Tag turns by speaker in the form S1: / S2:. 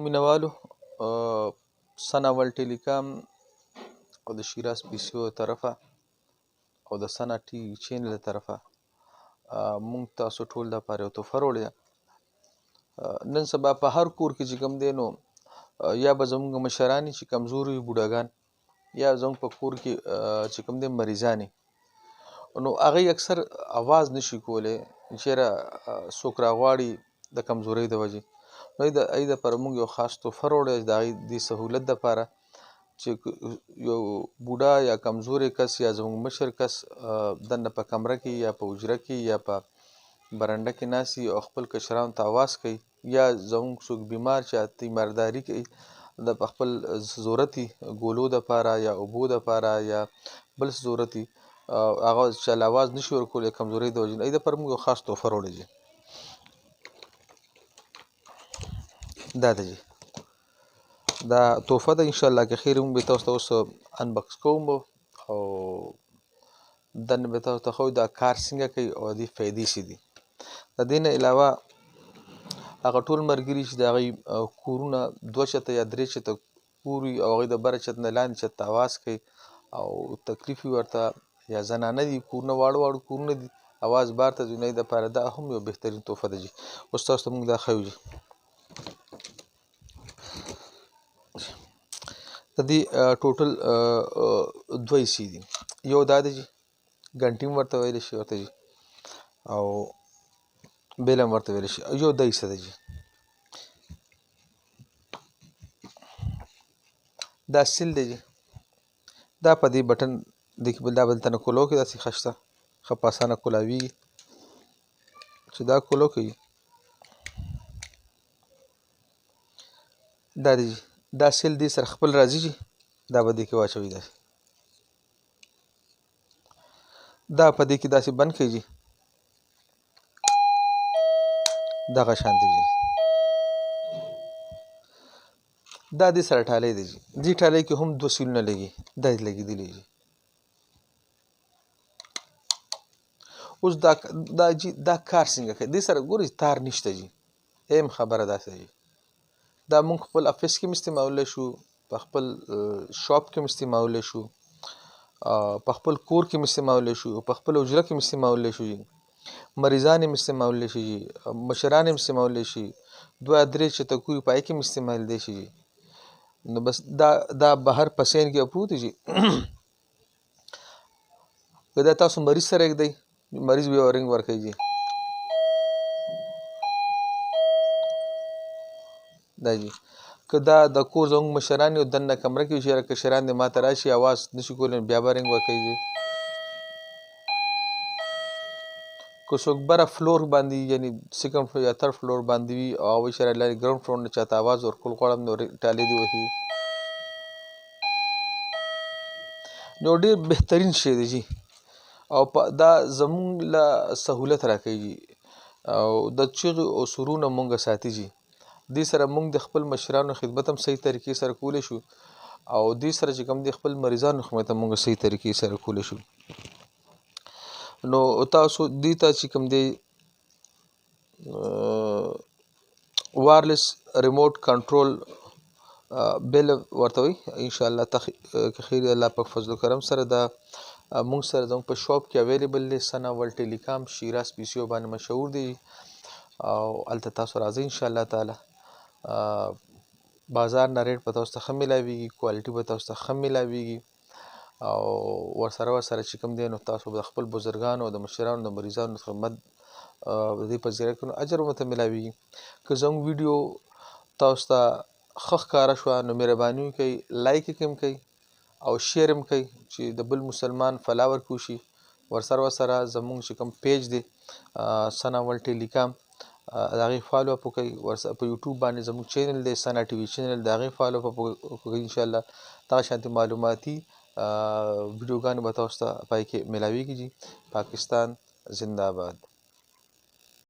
S1: مینوالو سن اول ټیلیکام او د شیراز پی سی او طرفه او د سنا ټي چینل طرفه مونږ تاسو ټول د پاره یو تحفه راوړې ده. نن سبا په هر کور کې چې کوم دی نو یا به زموږ مشران چې کمزوري بوډاګان یا زموږ په کور کې چې کوم دی مریضان نو هغه اکثر आवाज نشي کولی چیرې څوک راغواړي د کمزورۍ د وجې نو د پر موږ یو خاص تحفه راوړی د دې سهولت دپاره چې یو بوډا یا کمزوري کس یا زموږ مشر کس دننه په کمره کې یا په حجره کې یا په برنډه کې ناست او خپل کشرانو ته آواز کوي یا زموږ څوک بیمار چې تیمارداري کوي د خپل ضرورتي ګولو دپاره یا اوبو دپاره یا بل ضرورتي هغه چاله آواز نشي ورکولی کمزورۍ د وجې نه د پر موږ یو خاص تحفه راوړی دی. دا ده جی دا تحفه ده انشاءالله که خیر موږ به تاسو ته اوس انبکس کوم او دننه به تاسو ته ښیو دا کار څنګه کوي او د دې فایدې څه دي. د دې نه علاوه هغه ټول ملګري چې د هغوی کورونه 2 چته یا 3 چته کور وي او هغوی د بره چت نه لاندې چت ته آواز کوي او تکلیف وي ورته یا زنانه دي کورونه واړه کورونه دي آواز بار ته ځي نو دپاره دا هم یو بهترین تحفه ده جي. اوس تاسو ته موږ دا ښیو جي. د دې ټوټل 2 حصې دي. یو دا دی جي ګنټې هم ورته ویلی شي ورته جي او بیل هم ورته ویلی شي. یو دا حصه ده جي دا سیل دی جي دا په دې بټن دا به دلته نه کولو کې داسې ښه شته ښه په اسانه کولاویږي چې دا کولو کوي دا دی جي دا سیل دې سره خپل راځي جي دا به دې کې واچوي داسې دا په دې کې داسې بند کوي جي دغه شانتې جي دا دې سره ټالی دی جي دې ټالۍ کې هم 2 سیلونه لګي دا دې لګېدلي جي. اوس دا جي دا کار څنګه کوي دې سره ګورئ تار نشته جي ایم خبره داسې جي دا مونږ خپل افیس کې هم استعمالولی شو په خپل شاپ کې هم استعمالولی شو په خپل کور کې هم استعمالولی شو په خپل حجره کې هم استعمالولی شو جي مریضان هم استعمالولی شي جي مشران هم استعمالولی شي 2-3 چته کور پای کې هم استعمالېدی شي جي. نو بس دا بهر په سین کې پروت دی جي که دا تاسو مریض سره ږدئ مریض به یو رنګ ورکوي جي دا جي که دا د کور زموږ مشران یو دننه کمره کې وي چې کشران دې ماته راشي آواز نشي کولی بیا به رنګ ورکوي جي. که څوک بره فلور باندې یعنې 2nd فلور یا 3rd فلور باندې وي او هغوی چې رالاړي ګراوند فلور نه چاته آواز ورکول غواړم نو ټالۍ دې وهي نو ډېر بهترین شی دی جي او دا زموږ له سهولت راکوي جي او د چغې او سرونه مونږ ساتي جي. دې سره مونږ د خپل مشرانو خدمت هم صحیح طریقې سره کولی شو او دې سره چې کوم دی خپل مریضانو خدمت هم مونږ صحیح طریقې سره کولی شو. نو تاسو دې ته چې کوم دی وائرلیس ریموٹ کنټرول بیل ورته وایي انشاءالله که خیر الله پاک فضل و کرم سره دا مونږ سره زموږ په شاپ کې اویلیبل دی سن اول ټیلیکام شیراز پی سی او باندې مشهور دی او هلته تاسو راځئ انشاءالله تعالی بازار نه ریټ به تاسو ته ښه میلاویږي کوالټي به تاسو ته ښه میلاویږي او ورسره چې کوم دی نو تاسو به د خپل بزرګانو او د مشرانو د مریضانو خدمت د دې په ذریعه کې نو اجر هم ورته میلاویږي. که زموږ ویډیو تاسو ته ښه ښکاره شوه نو مهرباني وکړئ لایک یې هم کوئ او شیر هم کوي چې د بل مسلمان فلا ورکړو شي ورسره زموږ چې کوم پیج دی سن اول ټیلیکام د هغې فالو اپ وکړئ ورسره په یوټیوب باندې زموږ چینل دی سنا ټي وي چینل د هغې فالو اپ وکړئ انشاءالله دغه شانتې معلوماتي ویډیوګانې به تاسو ته پای کې میلاویږي جي. پاکستان زنده باد.